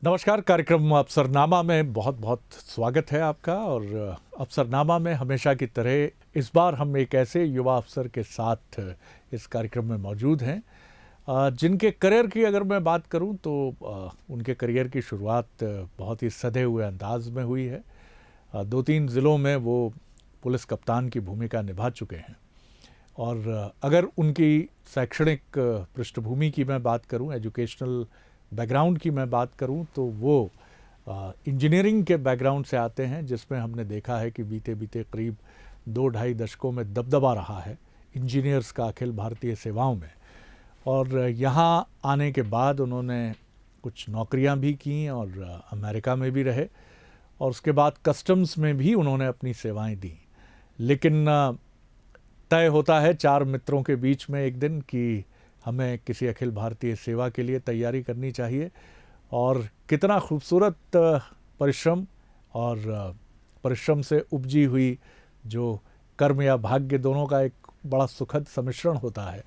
नमस्कार। कार्यक्रम अफसरनामा में बहुत बहुत स्वागत है आपका। और अफसरनामा में हमेशा की तरह इस बार हम एक ऐसे युवा अफसर के साथ इस कार्यक्रम में मौजूद हैं जिनके करियर की अगर मैं बात करूं तो उनके करियर की शुरुआत बहुत ही सधे हुए अंदाज में हुई है। 2-3 ज़िलों में वो पुलिस कप्तान की भूमिका निभा चुके हैं। और अगर उनकी शैक्षणिक पृष्ठभूमि की मैं बात करूं, एजुकेशनल बैकग्राउंड की मैं बात करूं, तो वो इंजीनियरिंग के बैकग्राउंड से आते हैं, जिसमें हमने देखा है कि बीते बीते करीब 2-2.5 दशकों में दबदबा रहा है इंजीनियर्स का अखिल भारतीय सेवाओं में। और यहाँ आने के बाद उन्होंने कुछ नौकरियां भी की और अमेरिका में भी रहे और उसके बाद कस्टम्स में भी उन्होंने अपनी सेवाएं दी। लेकिन तय होता है 4 मित्रों के बीच में एक दिन कि हमें किसी अखिल भारतीय सेवा के लिए तैयारी करनी चाहिए। और कितना खूबसूरत परिश्रम और परिश्रम से उपजी हुई जो कर्म या भाग्य, दोनों का एक बड़ा सुखद सम्मिश्रण होता है।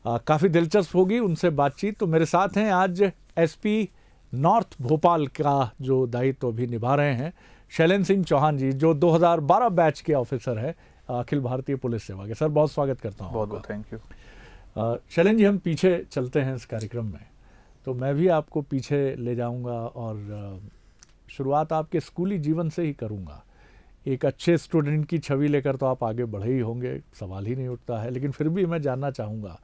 काफ़ी दिलचस्प होगी उनसे बातचीत। तो मेरे साथ हैं आज एसपी नॉर्थ भोपाल का जो दायित्व अभी निभा रहे हैं शैलेंद्र सिंह चौहान जी, जो 2012 बैच के ऑफिसर है अखिल भारतीय पुलिस सेवा के। सर, बहुत स्वागत करता हूँ। बहुत बहुत थैंक यू। शैलेंद्र जी, हम पीछे चलते हैं इस कार्यक्रम में, तो मैं भी आपको पीछे ले जाऊंगा और शुरुआत आपके स्कूली जीवन से ही करूंगा। एक अच्छे स्टूडेंट की छवि लेकर तो आप आगे बढ़े ही होंगे, सवाल ही नहीं उठता है, लेकिन फिर भी मैं जानना चाहूँगा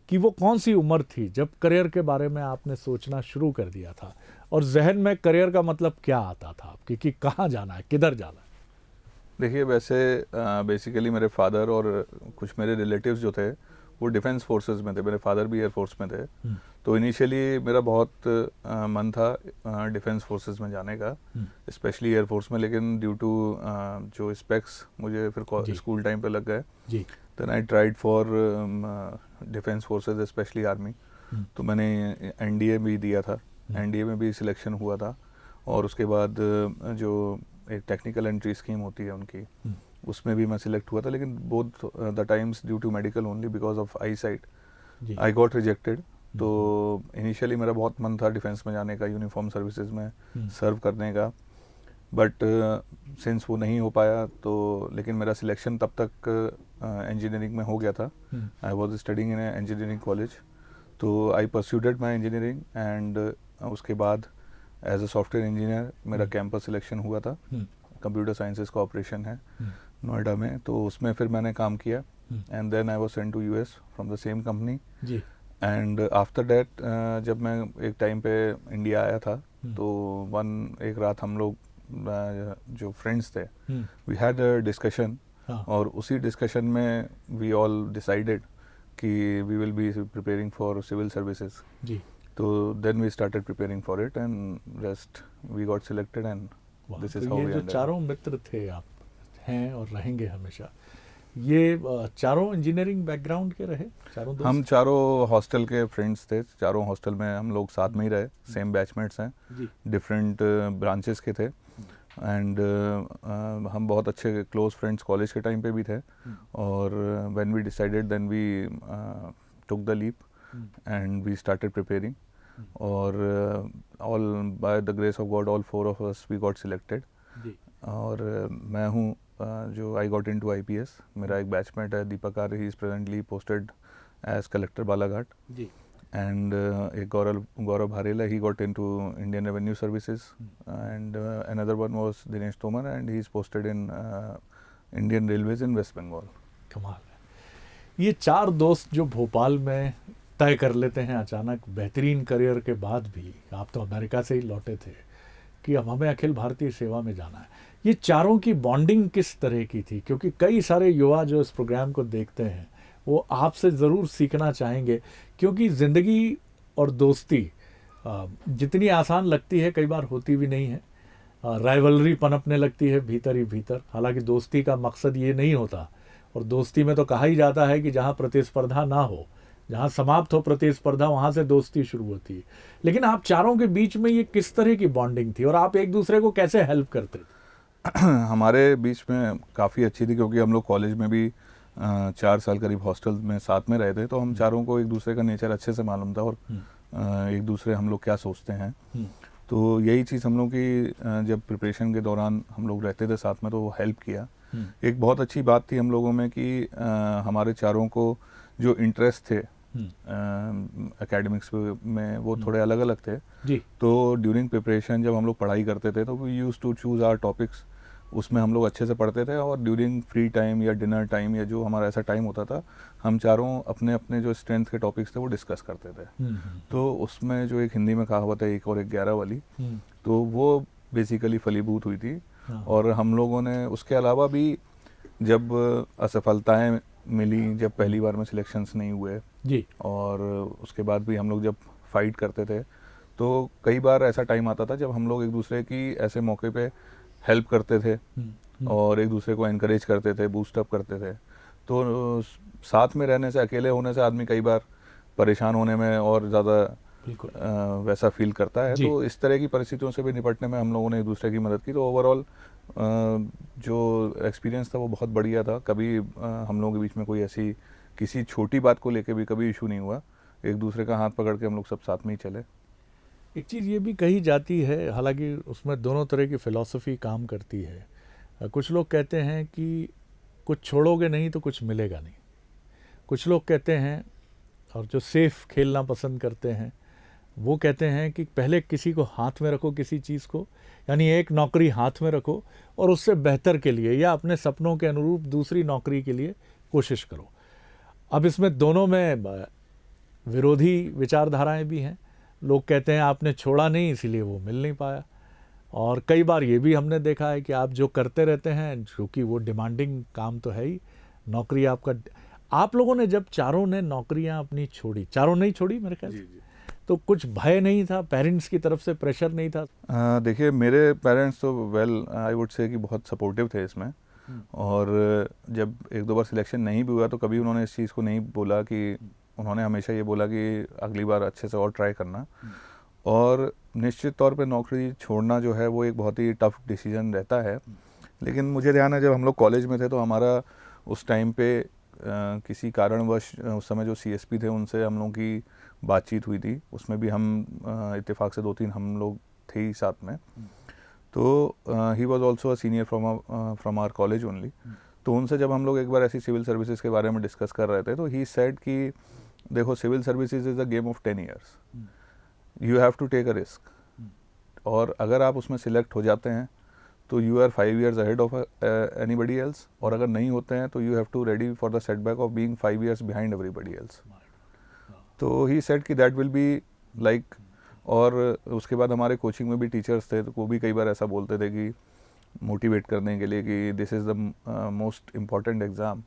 कि वो कौन सी उम्र थी जब करियर के बारे में आपने सोचना शुरू कर दिया था और जहन में करियर का मतलब क्या आता था आपकी कि कहाँ जाना है, किधर जाना है? देखिए, वैसे बेसिकली मेरे फादर और कुछ मेरे रिलेटिव्स जो थे वो डिफेंस फोर्सेस में थे। मेरे फादर भी एयरफोर्स में थे। तो इनिशियली मेरा बहुत मन था डिफेंस फोर्सेस में जाने का, स्पेशली एयरफोर्स में। लेकिन ड्यू टू जो स्पेक्स मुझे फिर स्कूल टाइम पे लग गए, then I tried for defence forces, specially army. तो मैंने एनडीए भी दिया था, एनडीए में भी सिलेक्शन हुआ था। और उसके बाद जो एक टेक्निकल एंट्री स्कीम होती है उनकी, उसमें भी मैं सिलेक्ट हुआ था। लेकिन both the times due to medical only because of eye sight I got rejected. तो इनिशियली मेरा बहुत मन था डिफेंस में जाने का, यूनिफॉर्म सर्विसेज में सर्व करने का। बट सिंस वो नहीं हो पाया, तो लेकिन मेरा सिलेक्शन तब तक इंजीनियरिंग में हो गया था। I was studying in engineering college. तो आई परस्यूडेड माई इंजीनियरिंग एंड उसके बाद एज अ सॉफ्टवेयर इंजीनियर मेरा कैंपस सिलेक्शन हुआ था। कंप्यूटर साइंसेज का ऑपरेशन है नोएडा में, तो उसमें फिर मैंने काम किया। And then I was sent to US from the same company. And after that जब मैं एक टाइम पे इंडिया आया था, तो एक रात हम लोग जो फ्रेंड्स थे, वी हैड अ डिस्कशन। और उसी डिस्कशन में वी ऑल डिसाइडेड कि we will be preparing for civil services. तो then we started preparing for it and rest we got selected and this is how we ended. चारों मित्र थे आप हैं और रहेंगे हमेशा, ये चारों इंजीनियरिंग बैकग्राउंड के रहे? चारों दोस्त? हम चारों हॉस्टल के फ्रेंड्स थे, चारों हॉस्टल में हम लोग साथ में ही रहे। सेम बैचमेट्स हैं, डिफरेंट ब्रांचेस के थे। एंड हम बहुत अच्छे क्लोज फ्रेंड्स कॉलेज के टाइम पे भी थे। और when we decided then we took the leap and we started preparing. और all by the grace of God all 4 of us we got selected. और मैं हूँ जो आई गॉट इनटू आईपीएस। मेरा एक बैचमेट है Deepak Arya, he is presently posted as collector Balaghat. And एक Gaurav Bharela, he got into Indian revenue services. And another one was Dinesh Tomar and he is posted in Indian railways in West Bengal. कमाल है। ये 4 दोस्त जो भोपाल में तय कर लेते हैं अचानक बेहतरीन करियर के बाद भी, आप तो अमेरिका से ही लौटे थे, कि अब हमें अखिल भारतीय सेवा में जाना है। ये चारों की बॉन्डिंग किस तरह की थी? क्योंकि कई सारे युवा जो इस प्रोग्राम को देखते हैं वो आपसे ज़रूर सीखना चाहेंगे, क्योंकि ज़िंदगी और दोस्ती जितनी आसान लगती है कई बार होती भी नहीं है। राइवलरी पनपने लगती है भीतर ही भीतर। हालांकि दोस्ती का मकसद ये नहीं होता, और दोस्ती में तो कहा ही जाता है कि जहाँ प्रतिस्पर्धा ना हो, जहाँ समाप्त हो प्रतिस्पर्धा, वहाँ से दोस्ती शुरू होती है। लेकिन आप चारों के बीच में ये किस तरह की बॉन्डिंग थी और आप एक दूसरे को कैसे हेल्प करते थे? हमारे बीच में काफ़ी अच्छी थी, क्योंकि हम लोग कॉलेज में भी 4 साल करीब हॉस्टल में साथ में रहे थे। तो हम चारों को एक दूसरे का नेचर अच्छे से मालूम था और एक दूसरे हम लोग क्या सोचते हैं। तो यही चीज़ हम लोग की जब प्रिपरेशन के दौरान हम लोग रहते थे साथ में तो वो हेल्प किया। एक बहुत अच्छी बात थी हम लोगों में कि हमारे चारों को जो इंटरेस्ट थे एकेडमिक्स में वो थोड़े अलग अलग थे जी। तो ड्यूरिंग प्रिपरेशन जब हम लोग पढ़ाई करते थे तो we use to choose our topics, उसमें हम लोग अच्छे से पढ़ते थे और ड्यूरिंग फ्री टाइम या डिनर टाइम या जो हमारा ऐसा टाइम होता था हम चारों अपने अपने जो स्ट्रेंथ के टॉपिक्स थे वो डिस्कस करते थे। तो उसमें जो एक हिंदी में कहावत है 1 और 1 11 वाली, तो वो बेसिकली फलीभूत हुई थी। और हम लोगों ने उसके अलावा भी जब असफलताएं मिली, जब पहली बार में सिलेक्शंस नहीं हुए जी, और उसके बाद भी हम लोग जब फाइट करते थे तो कई बार ऐसा टाइम आता था जब हम लोग एक दूसरे की ऐसे मौके पे हेल्प करते थे और एक दूसरे को एनकरेज करते थे, बूस्टअप करते थे। तो साथ में रहने से, अकेले होने से आदमी कई बार परेशान होने में और ज़्यादा वैसा फील करता है। तो इस तरह की परिस्थितियों से भी निपटने में हम लोगों ने एक दूसरे की मदद की। तो ओवरऑल जो एक्सपीरियंस था वो बहुत बढ़िया था। कभी हम लोगों के बीच में कोई ऐसी किसी छोटी बात को लेके भी कभी इशू नहीं हुआ। एक दूसरे का हाथ पकड़ के हम लोग सब साथ में ही चले। एक चीज़ ये भी कही जाती है, हालांकि उसमें दोनों तरह की फ़िलॉसफी काम करती है। कुछ लोग कहते हैं कि कुछ छोड़ोगे नहीं तो कुछ मिलेगा नहीं। कुछ लोग कहते हैं, और जो सेफ खेलना पसंद करते हैं, वो कहते हैं कि पहले किसी को हाथ में रखो, किसी चीज़ को, यानी एक नौकरी हाथ में रखो और उससे बेहतर के लिए या अपने सपनों के अनुरूप दूसरी नौकरी के लिए कोशिश करो। अब इसमें दोनों में विरोधी विचारधाराएं भी हैं। लोग कहते हैं आपने छोड़ा नहीं इसीलिए वो मिल नहीं पाया, और कई बार ये भी हमने देखा है कि आप जो करते रहते हैं, क्योंकि वो डिमांडिंग काम तो है ही, नौकरी आपका। आप लोगों ने जब चारों ने नौकरियां अपनी छोड़ी, चारों नहीं छोड़ी मेरे ख्याल से, तो कुछ भय नहीं था, पेरेंट्स की तरफ से प्रेशर नहीं था? देखिए मेरे पेरेंट्स तो वेल आई वुड से कि बहुत सपोर्टिव थे इसमें। और जब 1-2 बार सिलेक्शन नहीं भी हुआ तो कभी उन्होंने इस चीज़ को नहीं बोला कि, उन्होंने हमेशा ये बोला कि अगली बार अच्छे से और ट्राई करना। और निश्चित तौर पे नौकरी छोड़ना जो है वो एक बहुत ही टफ डिसीजन रहता है। लेकिन मुझे ध्यान है जब हम लोग कॉलेज में थे तो हमारा उस टाइम पे किसी कारणवश उस समय जो सीएसपी थे उनसे हम लोगों की बातचीत हुई थी। उसमें भी हम इत्तेफाक से 2-3 हम लोग थे ही साथ में। तो he was also a senior from our college only. तो उनसे जब हम लोग एक बार ऐसी सिविल सर्विसेज के बारे में डिस्कस कर रहे थे तो ही सेड कि देखो civil services is a game of 10 years, you have to take a risk. और अगर आप उसमें सिलेक्ट हो जाते हैं तो you are 5 years ahead of anybody else, और अगर नहीं होते हैं तो you have to ready for the setback of being 5 years behind everybody else. तो ही सेड कि दैट विल बी लाइक। और उसके बाद हमारे कोचिंग में भी टीचर्स थे तो वो भी कई बार ऐसा बोलते थे कि मोटिवेट करने के लिए कि this is the most important exam,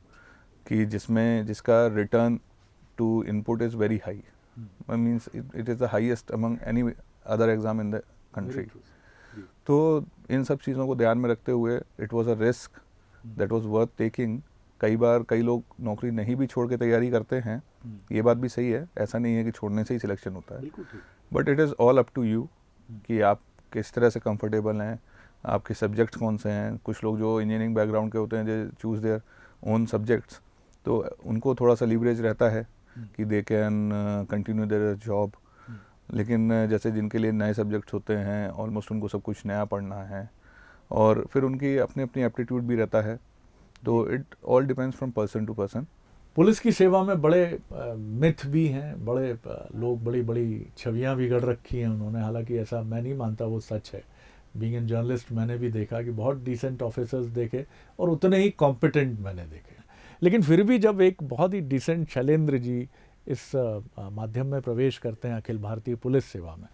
कि जिसका return to input is very high, means it is the highest among any other exam in the country. तो इन सब चीज़ों को ध्यान में रखते हुए it was a risk that was worth taking. कई बार कई लोग नौकरी नहीं भी छोड़ के तैयारी करते हैं, ये बात भी सही है, ऐसा नहीं है कि छोड़ने से ही सिलेक्शन होता है। But it is all up to you कि आप किस तरह से कंफर्टेबल हैं, आपके सब्जेक्ट्स कौन से हैं। कुछ लोग जो इंजीनियरिंग बैकग्राउंड के होते हैं जो चूज़ देयर ओन सब्जेक्ट्स, तो उनको थोड़ा सा लीवरेज रहता है कि they can continue their job. लेकिन जैसे जिनके लिए नए सब्जेक्ट्स होते हैं, ऑलमोस्ट उनको सब कुछ नया पढ़ना है और फिर उनकी अपनी अपनी एप्टीट्यूड भी रहता है। तो it all depends from person to person. Police की सेवा में बड़े मिथ भी हैं, बड़े लोग बड़ी बड़ी छवियां भी गढ़ रखी हैं उन्होंने, हालांकि ऐसा मैं नहीं मानता वो सच है। बीइंग एन जर्नलिस्ट मैंने भी देखा कि बहुत डिसेंट ऑफिसर्स देखे और उतने ही कॉम्पिटेंट मैंने देखे। लेकिन फिर भी जब एक बहुत ही डिसेंट शैलेंद्र जी इस माध्यम में प्रवेश करते हैं अखिल भारतीय पुलिस सेवा में,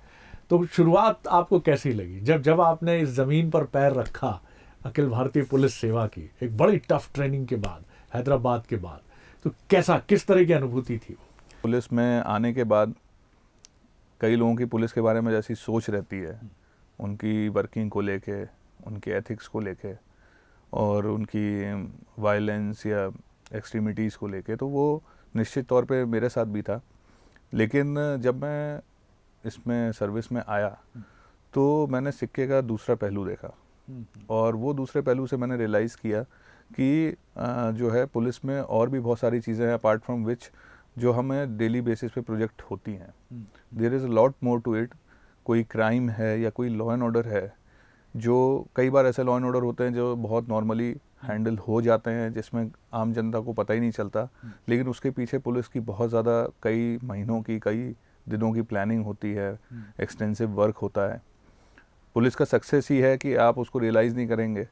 तो शुरुआत आपको कैसी लगी जब आपने इस ज़मीन पर पैर रखा अखिल भारतीय पुलिस सेवा की, एक बड़ी टफ ट्रेनिंग के बाद, हैदराबाद के बाद, तो किस तरह की अनुभूति थी वो? पुलिस में आने के बाद कई लोगों की पुलिस के बारे में जैसी सोच रहती है, उनकी वर्किंग को लेके, उनके एथिक्स को लेके और उनकी वायलेंस या एक्सट्रीमिटीज़ को लेके, तो वो निश्चित तौर पे मेरे साथ भी था। लेकिन जब मैं इसमें सर्विस में आया तो मैंने सिक्के का दूसरा पहलू देखा और वो दूसरे पहलू से मैंने रियलाइज़ किया कि जो है पुलिस में और भी बहुत सारी चीज़ें हैं अपार्ट फ्रॉम विच जो हमें डेली बेसिस पे प्रोजेक्ट होती हैं। There is a lot more to it कोई क्राइम है या कोई लॉ एंड ऑर्डर है, जो कई बार ऐसे लॉ एंड ऑर्डर होते हैं जो बहुत नॉर्मली हैंडल हो जाते हैं, जिसमें आम जनता को पता ही नहीं चलता, लेकिन उसके पीछे पुलिस की बहुत ज़्यादा कई महीनों की, कई दिनों की प्लानिंग होती है, एक्सटेंसिव वर्क होता है। पुलिस का सक्सेस ही है कि आप उसको रियलाइज़ नहीं करेंगे।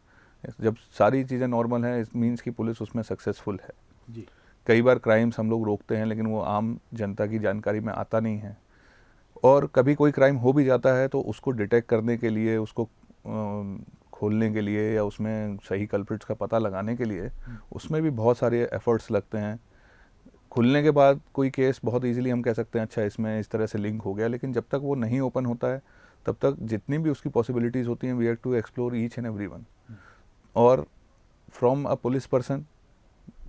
जब सारी चीज़ें नॉर्मल हैं, इट मीन्स कि पुलिस उसमें सक्सेसफुल है। जी। कई बार क्राइम्स हम लोग रोकते हैं, लेकिन वो आम जनता की जानकारी में आता नहीं है, और कभी कोई क्राइम हो भी जाता है तो उसको डिटेक्ट करने के लिए, उसको खोलने के लिए, या उसमें सही कल्प्रिट्स का पता लगाने के लिए उसमें भी बहुत सारे एफर्ट्स लगते हैं। खुलने के बाद कोई केस बहुत इजीली हम कह सकते हैं अच्छा इसमें इस तरह से लिंक हो गया, लेकिन जब तक वो नहीं ओपन होता है तब तक जितनी भी उसकी पॉसिबिलिटीज़ होती हैं, we have to explore each and every one. और फ्रॉम अ पुलिस पर्सन,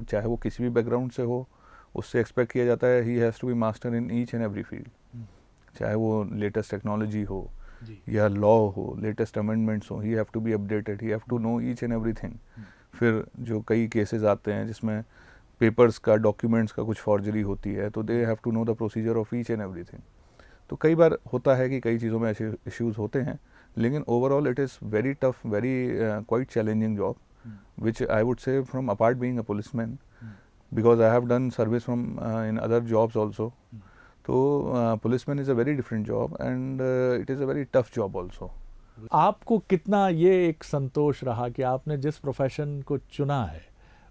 चाहे वो किसी भी बैकग्राउंड से हो, उससे एक्सपेक्ट किया जाता है he has to be master in each and every field, चाहे वो लेटेस्ट टेक्नोलॉजी हो या लॉ हो, लेटेस्ट अमेंडमेंट्स हो, he have to be updated, he have to know each and everything. फिर जो कई केसेस आते हैं जिसमें पेपर्स का, डॉक्यूमेंट्स का कुछ फॉर्जरी होती है, तो they have to know the procedure of each and everything. तो कई बार होता है कि कई चीज़ों में ऐसे इश्यूज़ होते हैं, लेकिन overall it is very tough, very quite challenging job, which I would say from apart being a policeman, because I have done service from in other jobs also. So policeman is a very different job, and it is a very tough job also. आपको कितना ये एक संतोष रहा कि आपने जिस profession को चुना है,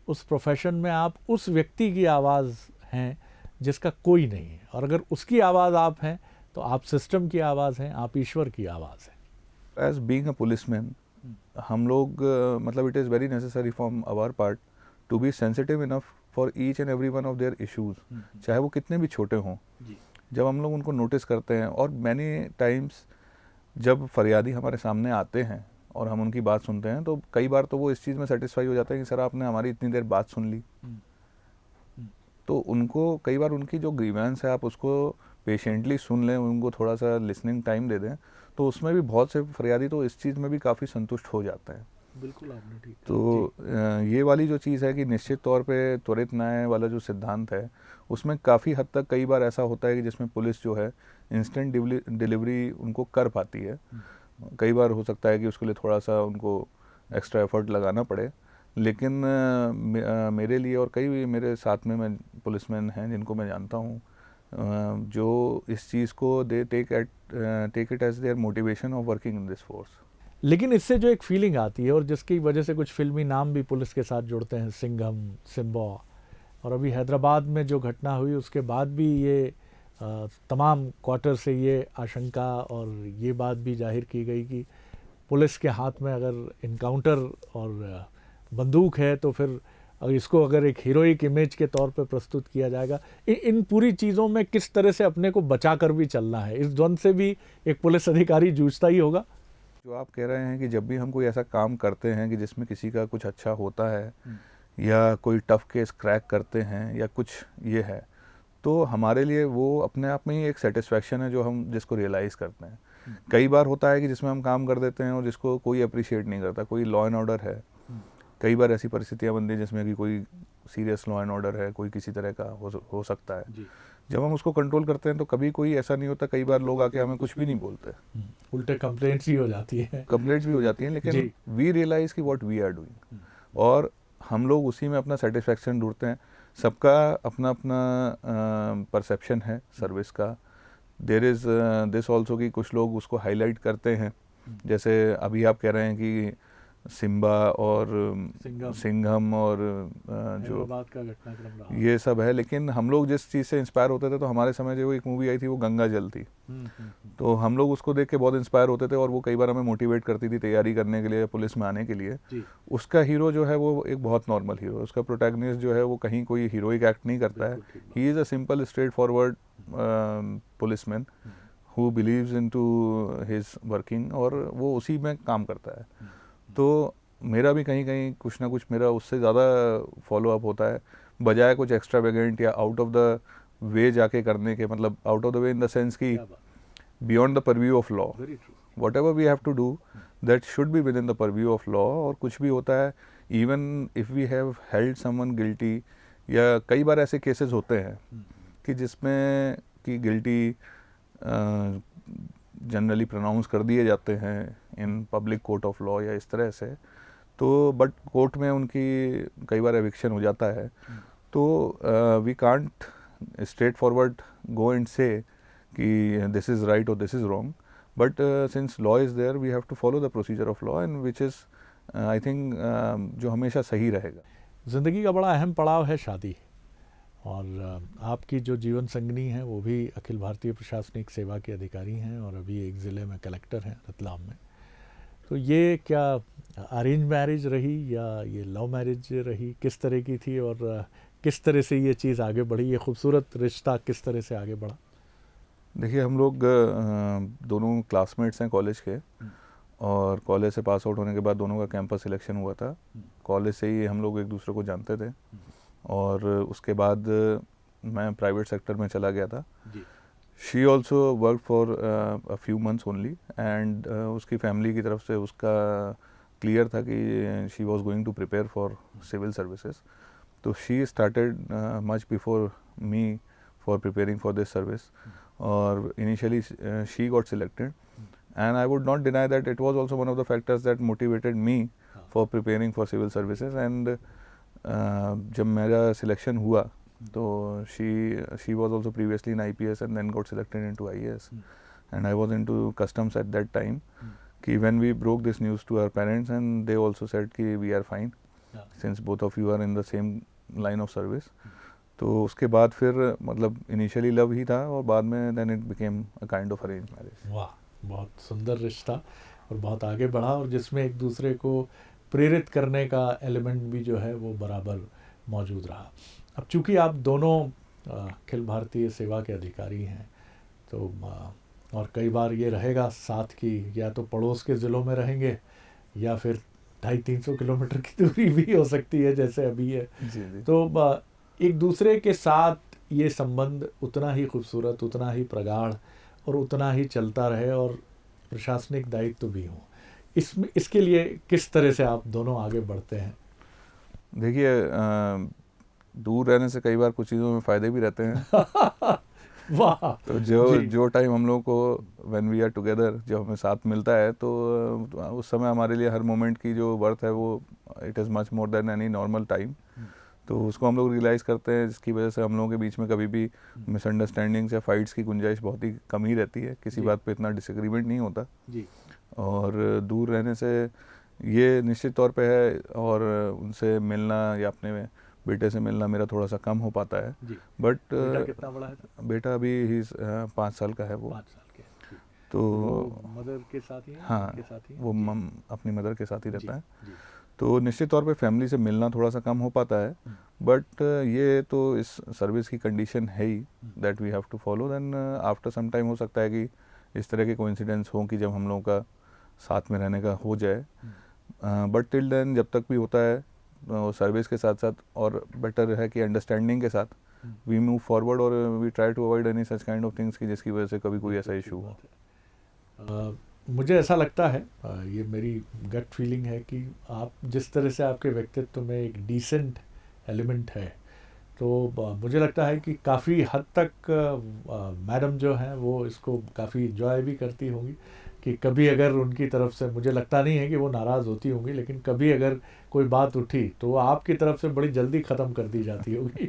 उस प्रोफेशन में आप उस व्यक्ति की आवाज़ हैं जिसका कोई नहीं है, और अगर उसकी आवाज़ आप हैं तो आप सिस्टम की आवाज़ हैं, आप ईश्वर की आवाज़ हैं। As being a policeman, हम लोग मतलब it is very necessary from our part to be sensitive enough for each and every one of their issues, चाहे वो कितने भी छोटे हों। जब हम लोग उनको नोटिस करते हैं, और मैनी टाइम्स जब फरियादी हमारे सामने आते हैं और हम उनकी बात सुनते हैं, तो कई बार तो वो इस चीज़ में सेटिस्फाई हो जाते हैं कि सर आपने हमारी इतनी देर बात सुन ली। तो उनको कई बार उनकी जो ग्रीवेंस है आप उसको पेशेंटली सुन लें, उनको थोड़ा सा लिसनिंग टाइम दे दें, तो उसमें भी बहुत से फरियादी तो इस चीज़ में भी काफ़ी संतुष्ट हो जाते हैं। बिल्कुल, आपने ठीक कहा। तो ये वाली जो चीज़ है कि निश्चित तौर पे त्वरित न्याय वाला जो सिद्धांत है, उसमें काफ़ी हद तक कई बार ऐसा होता है कि जिसमें पुलिस जो है इंस्टेंट डिलीवरी उनको कर पाती है। कई बार हो सकता है कि उसके लिए थोड़ा सा उनको एक्स्ट्रा एफर्ट लगाना पड़े, लेकिन मेरे लिए और कई मेरे साथ में मैं पुलिसमैन हैं जिनको मैं जानता हूँ, जो इस चीज़ को they take it as their motivation of working in this force. लेकिन इससे जो एक फीलिंग आती है, और जिसकी वजह से कुछ फिल्मी नाम भी पुलिस के साथ जुड़ते हैं, सिंघम, सिम्बा, और अभी हैदराबाद में जो घटना हुई उसके बाद भी ये तमाम क्वार्टर से ये आशंका और ये बात भी जाहिर की गई कि पुलिस के हाथ में अगर इनकाउंटर और बंदूक है तो फिर इसको अगर एक हीरोइक इमेज के तौर पे प्रस्तुत किया जाएगा। इन पूरी चीज़ों में किस तरह से अपने को बचा कर भी चलना है, इस द्वंद से भी एक पुलिस अधिकारी जूझता ही होगा। जो आप कह रहे हैं कि जब भी हम कोई ऐसा काम करते हैं कि जिसमें किसी का कुछ अच्छा होता है, या कोई टफ केस क्रैक करते हैं, या कुछ ये है, तो हमारे लिए वो अपने आप में ही एक सेटिस्फैक्शन है जो हम जिसको रियलाइज़ करते हैं। कई बार होता है कि जिसमें हम काम कर देते हैं और जिसको कोई अप्रिशिएट नहीं करता, कोई लॉ एंड ऑर्डर है, कई बार ऐसी परिस्थितियाँ बनती हैं जिसमें कि कोई सीरियस लॉ एंड ऑर्डर है, कोई किसी तरह का हो सकता है। जब हम उसको कंट्रोल करते हैं तो कभी कोई ऐसा नहीं होता, कई बार लोग आके हमें कुछ भी नहीं बोलते, उल्टे कंप्लेंट्स ही हो जाती है, कंप्लेंट्स भी हो जाती हैं, लेकिन वी रियलाइज़ कि व्हाट वी आर डूइंग, और हम लोग उसी में अपना सेटिस्फैक्शन ढूंढते हैं। सबका अपना अपना परसेप्शन है सर्विस का। देयर इज़ दिस ऑल्सो कि कुछ लोग उसको हाईलाइट करते हैं, जैसे अभी आप कह रहे हैं कि सिम्बा और सिंघम और जो का घटनाक्रम रहा, ये सब है, लेकिन हम लोग जिस चीज़ से इंस्पायर होते थे, तो हमारे समय जो एक मूवी आई थी वो गंगा जल थी, तो हम लोग उसको देख के बहुत इंस्पायर होते थे, और वो कई बार हमें मोटिवेट करती थी तैयारी करने के लिए, पुलिस में आने के लिए। उसका हीरो जो है वो एक बहुत नॉर्मल हीरो है, उसका प्रोटैगनिस्ट जो है वो कहीं कोई हीरोइक एक्ट नहीं करता है, he is a simple straight forward policeman who believes into his working, और वो उसी में काम करता है। तो मेरा भी कहीं कहीं कुछ ना कुछ मेरा उससे ज़्यादा फॉलो अप होता है, बजाय कुछ एक्स्ट्रा वेगेंट या आउट ऑफ द वे जाके करने के, मतलब out of the way in the sense कि beyond the purview of law, whatever we have to do that should be within the purview of law. और कुछ भी होता है, even if we have held someone guilty, या कई बार ऐसे cases होते हैं कि जिसमें कि गिल्टी जनरली प्रोनाउंस कर दिए जाते हैं in public court of law या इस तरह से, तो बट कोर्ट में उनकी कई बार एविक्शन हो जाता है, तो we can't straight forward go and say कि दिस इज़ राइट और this is wrong, but since law is there we have to follow the procedure of law and which is I think जो हमेशा सही रहेगा। ज़िंदगी का बड़ा अहम पड़ाव है शादी, और आपकी जो जीवन संगनी है वो भी अखिल भारतीय प्रशासनिक सेवा के अधिकारी हैं और अभी एक ज़िले में कलेक्टर हैं रतलाम में। तो ये क्या अरेंज मैरिज रही या ये लव मैरिज रही, किस तरह की थी और किस तरह से ये चीज़ आगे बढ़ी, ये खूबसूरत रिश्ता किस तरह से आगे बढ़ा? देखिए हम लोग दोनों क्लासमेट्स हैं कॉलेज के, और कॉलेज से पास आउट होने के बाद दोनों का कैंपस सिलेक्शन हुआ था। कॉलेज से ही हम लोग एक दूसरे को जानते थे, और उसके बाद मैं प्राइवेट सेक्टर में चला गया था। She also work for a few months only, and उसकी फैमिली की तरफ से उसका क्लियर था कि she was going to prepare for civil services, तो she started much before me for preparing for this service, और initially she got selected, and I would not deny that it was also one of the factors that motivated me for preparing for civil services, and जब मेरा selection हुआ तो she was also previously in IPS and then got selected into IAS, and I was into customs at that time, कि when we broke this news to our parents and they also said कि we are fine since both of you are in the same line of service, तो उसके बाद फिर मतलब initially love ही था और बाद में then it became a kind of arranged marriage। वाह, बहुत सुंदर रिश्ता और बहुत आगे बढ़ा, और जिसमें एक दूसरे को प्रेरित करने का एलिमेंट भी जो है वो बराबर मौजूद रहा। अब चूंकि आप दोनों अखिल भारतीय सेवा के अधिकारी हैं, तो और कई बार ये रहेगा साथ की, या तो पड़ोस के ज़िलों में रहेंगे या फिर 250-300 किलोमीटर की दूरी भी हो सकती है जैसे अभी है। जी। तो एक दूसरे के साथ ये संबंध उतना ही खूबसूरत, उतना ही प्रगाढ़ और उतना ही चलता रहे और प्रशासनिक दायित्व भी हो, इसमें इसके लिए किस तरह से आप दोनों आगे बढ़ते हैं? देखिए दूर रहने से कई बार कुछ चीज़ों में फ़ायदे भी रहते हैं। वाह। तो जो टाइम हम लोग को व्हेन वी आर टुगेदर जब हमें साथ मिलता है, तो उस समय हमारे लिए हर मोमेंट की जो वर्थ है वो it is much more than any normal time, तो उसको हम लोग रियलाइज़ करते हैं, जिसकी वजह से हम लोगों के बीच में कभी भी मिसअंडरस्टैंडिंग्स या फाइट्स की गुंजाइश बहुत ही कम ही रहती है, किसी बात पे इतना डिसएग्रीमेंट नहीं होता जी। और दूर रहने से ये निश्चित तौर पे है, और उनसे मिलना या अपने बेटे से मिलना मेरा थोड़ा सा कम हो पाता है, बट बेटा कितना बड़ा है? बेटा अभी ही 5 साल का है वो। 5 साल के। तो मदर के साथ ही है? हाँ, के साथ ही वो अपनी मदर के साथ ही रहता है। जी। तो निश्चित तौर पे फैमिली से मिलना थोड़ा सा कम हो पाता है, बट ये तो इस सर्विस की कंडीशन है ही that we have to follow. Then after some time हो सकता है कि इस तरह के कोइंसिडेंस हों कि जब हम लोगों का साथ में रहने का हो जाए, बट टिल देन जब तक भी होता है सर्विस के साथ साथ, और बेटर है कि अंडरस्टैंडिंग के साथ वी मूव फॉरवर्ड, और we try to avoid any such kind of things की जिसकी वजह से कभी कोई ऐसा इशू हो। मुझे ऐसा लगता है, ये मेरी गट फीलिंग है कि आप जिस तरह से आपके व्यक्तित्व में एक डिसेंट एलिमेंट है, तो मुझे लगता है कि काफ़ी हद तक मैडम जो हैं वो इसको काफ़ी इंजॉय भी करती होंगी, कि कभी अगर उनकी तरफ से, मुझे लगता नहीं है कि वो नाराज़ होती होंगी, लेकिन कभी अगर कोई बात उठी तो आपकी तरफ से बड़ी जल्दी ख़त्म कर दी जाती होगी।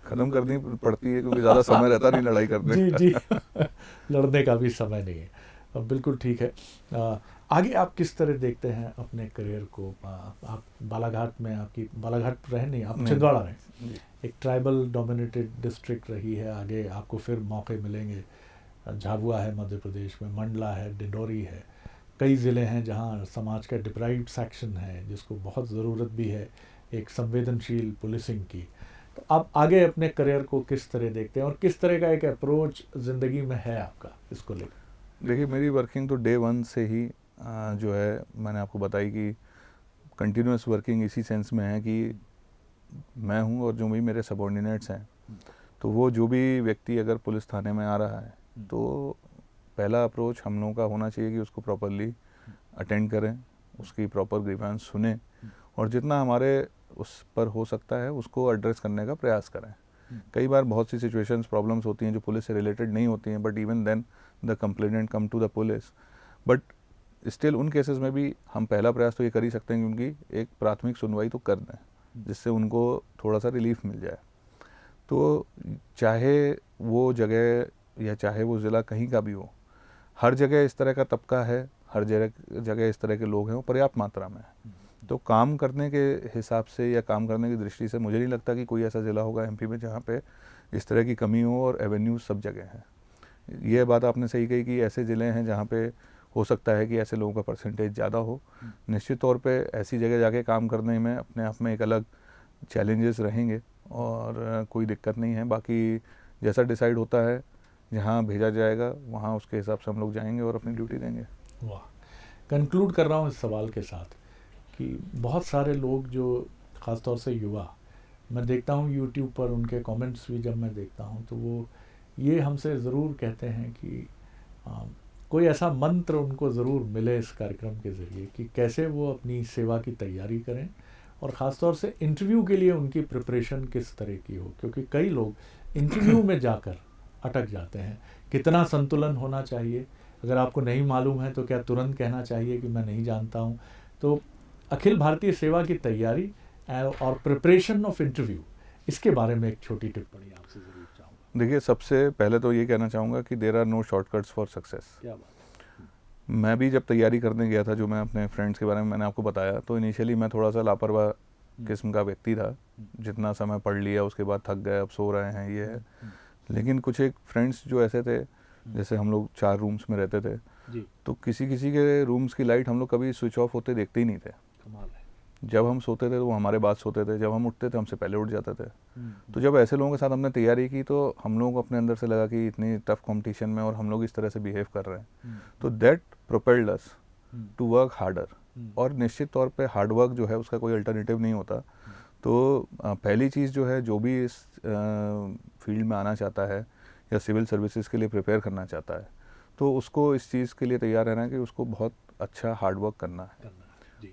ख़त्म करनी पड़ती है क्योंकि ज़्यादा समय रहता नहीं लड़ाई करने जी लड़ने का भी समय नहीं है। बिल्कुल ठीक है। आगे आप किस तरह देखते हैं अपने करियर को? आप बालाघाट में, आपकी बालाघाट रहे नहीं, आप छिंदवाड़ा रहे, एक ट्राइबल डोमिनेटेड डिस्ट्रिक्ट रही है, आगे आपको फिर मौके मिलेंगे। झाबुआ है मध्य प्रदेश में, मंडला है, डिंडोरी है, कई ज़िले हैं जहां समाज का डिप्राइव्ड सेक्शन है जिसको बहुत ज़रूरत भी है एक संवेदनशील पुलिसिंग की। तो आप आगे अपने करियर को किस तरह देखते हैं और किस तरह का एक अप्रोच ज़िंदगी में है आपका इसको लेकर? देखिए मेरी वर्किंग तो डे 1 से ही जो है मैंने आपको बताई कि कंटिन्यूस वर्किंग इसी सेंस में है कि मैं हूँ और जो भी मेरे सबॉर्डिनेट्स हैं, तो वो जो भी व्यक्ति अगर पुलिस थाने में आ रहा है तो पहला अप्रोच हम लोगों का होना चाहिए कि उसको प्रॉपरली अटेंड करें, उसकी प्रॉपर ग्रीवेंस सुने और जितना हमारे उस पर हो सकता है उसको एड्रेस करने का प्रयास करें। कई बार बहुत सी सिचुएशंस प्रॉब्लम्स होती हैं जो पुलिस से रिलेटेड नहीं होती हैं, but even then the complainant come to the police, but still उन केसेस में भी हम पहला प्रयास तो ये कर ही सकते हैं कि उनकी एक प्राथमिक सुनवाई तो कर दें, जिससे उनको थोड़ा सा रिलीफ मिल जाए। तो चाहे वो जगह या चाहे वो ज़िला कहीं का भी हो, हर जगह इस तरह का तबका है, हर जगह इस तरह के लोग हैं, वो पर्याप्त मात्रा में है। तो काम करने के हिसाब से या काम करने की दृष्टि से मुझे नहीं लगता कि कोई ऐसा ज़िला होगा एमपी में जहाँ पे इस तरह की कमी हो, और एवेन्यूज़ सब जगह हैं। ये बात आपने सही कही कि ऐसे ज़िले हैं जहाँ पे हो सकता है कि ऐसे लोगों का परसेंटेज ज़्यादा हो। निश्चित तौर पे ऐसी जगह जाके काम करने में अपने आप में एक अलग चैलेंजेस रहेंगे, और कोई दिक्कत नहीं है। बाकी जैसा डिसाइड होता है, जहाँ भेजा जाएगा वहाँ उसके हिसाब से हम लोग जाएंगे और अपनी ड्यूटी देंगे। वाह, कंक्लूड कर रहा हूँ इस सवाल के साथ कि बहुत सारे लोग जो ख़ासतौर से युवा, मैं देखता हूँ यूट्यूब पर उनके कमेंट्स भी जब मैं देखता हूँ तो वो ये हमसे ज़रूर कहते हैं कि कोई ऐसा मंत्र उनको ज़रूर मिले इस कार्यक्रम के ज़रिए कि कैसे वो अपनी सेवा की तैयारी करें, और ख़ास तौर से इंटरव्यू के लिए उनकी प्रिपरेशन किस तरह की हो, क्योंकि कई लोग इंटरव्यू में जाकर अटक जाते हैं। कितना संतुलन होना चाहिए, अगर आपको नहीं मालूम है तो क्या तुरंत कहना चाहिए कि मैं नहीं जानता हूँ। तो अखिल भारतीय सेवा की तैयारी और प्रिपरेशन ऑफ इंटरव्यू, इसके बारे में एक छोटी टिप्पणी आपसे ज़रूर चाहूँगा। देखिए, सबसे पहले तो ये कहना चाहूँगा कि there are no shortcuts for success. क्या बात। मैं भी जब तैयारी करने गया था, जो मैं अपने फ्रेंड्स के बारे में मैंने आपको बताया, तो इनिशियली मैं थोड़ा सा लापरवाह किस्म का व्यक्ति था। जितना समय पढ़ लिया उसके बाद थक गए, अब सो रहे हैं, ये है। लेकिन कुछ एक फ्रेंड्स जो ऐसे थे, जैसे हम लोग 4 रूम्स में रहते थे जी। तो किसी किसी के रूम्स की लाइट हम लोग कभी स्विच ऑफ होते देखते ही नहीं थे। कमाल है। जब हम सोते थे तो वो हमारे बाद सोते थे, जब हम उठते थे हमसे पहले उठ जाते थे। तो जब ऐसे लोगों के साथ हमने तैयारी की तो हम लोगों को अपने अंदर से लगा कि इतनी टफ कंपटीशन में और हम लोग इस तरह से बिहेव कर रहे हैं, तो that propelled us to work harder. और निश्चित तौर पे हार्ड वर्क जो है उसका कोई अल्टरनेटिव नहीं होता। तो पहली चीज़ जो है, जो भी इस फील्ड में आना चाहता है या सिविल सर्विसेज के लिए प्रिपेयर करना चाहता है, तो उसको इस चीज़ के लिए तैयार रहना है कि उसको बहुत अच्छा हार्ड वर्क करना है।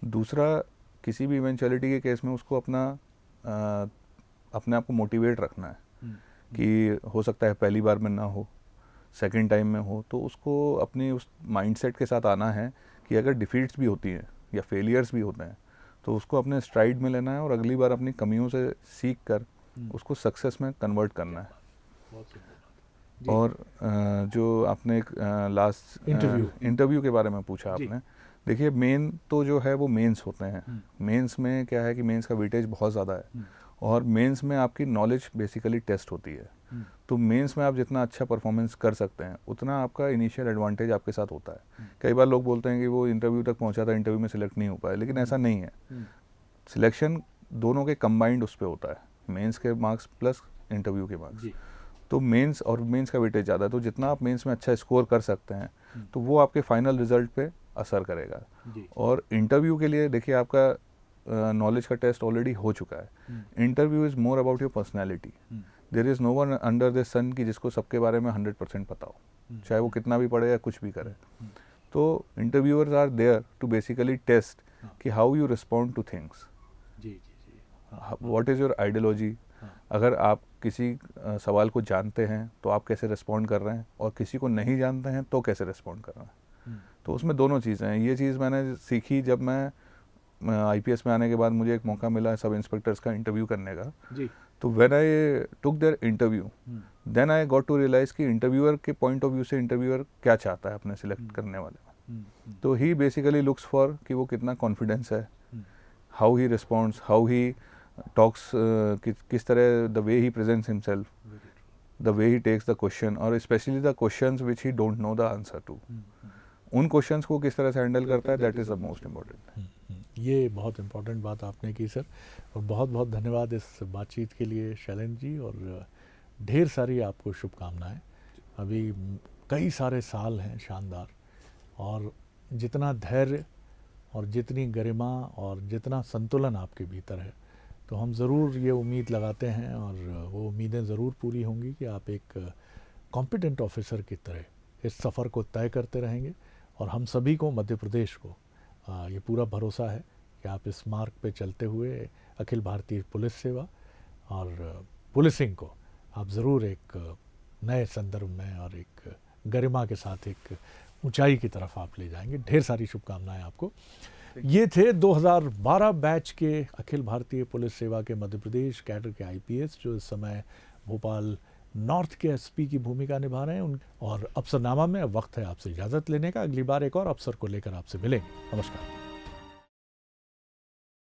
दूसरा, किसी भी इवेंचुअलिटी के केस में उसको अपने आप को मोटिवेट रखना है कि हो सकता है पहली बार में ना हो, सेकंड टाइम में हो, तो उसको अपनी उस माइंडसेट के साथ आना है कि अगर डिफीट्स भी होती हैं या फेलियर्स भी होते हैं तो उसको अपने स्ट्राइड में लेना है और अगली बार अपनी कमियों से सीख कर उसको सक्सेस में कन्वर्ट करना है। और जो आपने लास्ट इंटरव्यू के बारे में पूछा आपने, देखिए मेन तो जो है वो मेंस होते हैं। मेंस में क्या है कि मेंस का वेटेज बहुत ज़्यादा है और मेंस में आपकी नॉलेज बेसिकली टेस्ट होती है। तो मेंस में आप जितना अच्छा परफॉर्मेंस कर सकते हैं उतना आपका इनिशियल एडवांटेज आपके साथ होता है। कई बार लोग बोलते हैं कि वो इंटरव्यू तक पहुंचा था, इंटरव्यू में सिलेक्ट नहीं हो पाया, लेकिन ऐसा नहीं है। सिलेक्शन दोनों के कंबाइंड उस पर होता है, मेंस के मार्क्स प्लस इंटरव्यू के मार्क्स। तो मेंस और मेंस का वेटेज ज़्यादा है, तो जितना आप मेंस में अच्छा स्कोर कर सकते हैं तो वो आपके फाइनल रिजल्ट पे असर करेगा। और इंटरव्यू के लिए देखिए, आपका नॉलेज का टेस्ट ऑलरेडी हो चुका है। Interview is more about your personality. There is no one under the sun कि जिसको सबके बारे में 100% पता हो, चाहे वो कितना भी पढ़े या कुछ भी करे। तो interviewers are there to basically test कि how you respond to things, what is your ideology. अगर आप किसी सवाल को जानते हैं तो आप कैसे रिस्पॉन्ड कर रहे हैं, और किसी को नहीं जानते हैं तो कैसे रिस्पॉन्ड कर रहे हैं। तो उसमें दोनों चीज़ें हैं। ये चीज़ मैंने सीखी जब मैं IPS में आने के बाद मुझे एक मौका मिला सब इंस्पेक्टर्स का इंटरव्यू करने का। तो when I took their interview, then I got to realise कि इंटरव्यूअर के पॉइंट ऑफ व्यू से इंटरव्यूअर क्या चाहता है अपने सिलेक्ट करने वाले में। तो ही बेसिकली लुक्स फॉर कि वो कितना कॉन्फिडेंस है, how he responds, how he talks, किस तरह the way he presents himself, the way he takes the question, और specially the questions which he don't know the answer to, उन questions को किस तरह से हैंडल करता है, that is the most important. ये बहुत इम्पोर्टेंट बात आपने की सर, और बहुत बहुत धन्यवाद इस बातचीत के लिए शैलेंद्र जी, और ढेर सारी आपको शुभकामनाएं। अभी कई सारे साल हैं शानदार, और जितना धैर्य और जितनी गरिमा और जितना संतुलन आपके भीतर है, तो हम ज़रूर ये उम्मीद लगाते हैं और वो उम्मीदें ज़रूर पूरी होंगी कि आप एक कॉम्पिटेंट ऑफिसर की तरह इस सफ़र को तय करते रहेंगे। और हम सभी को, मध्य प्रदेश को ये पूरा भरोसा है कि आप इस मार्ग पे चलते हुए अखिल भारतीय पुलिस सेवा और पुलिसिंग को आप ज़रूर एक नए संदर्भ में और एक गरिमा के साथ एक ऊंचाई की तरफ आप ले जाएंगे। ढेर सारी शुभकामनाएं आपको। ये थे 2012 बैच के अखिल भारतीय पुलिस सेवा के मध्य प्रदेश कैडर के आईपीएस जो इस समय भोपाल नॉर्थ के एसपी की भूमिका निभा रहे हैं। और अफसरनामा में अब वक्त है आपसे इजाज़त लेने का। अगली बार एक और अफसर को लेकर आपसे मिलेंगे। नमस्कार।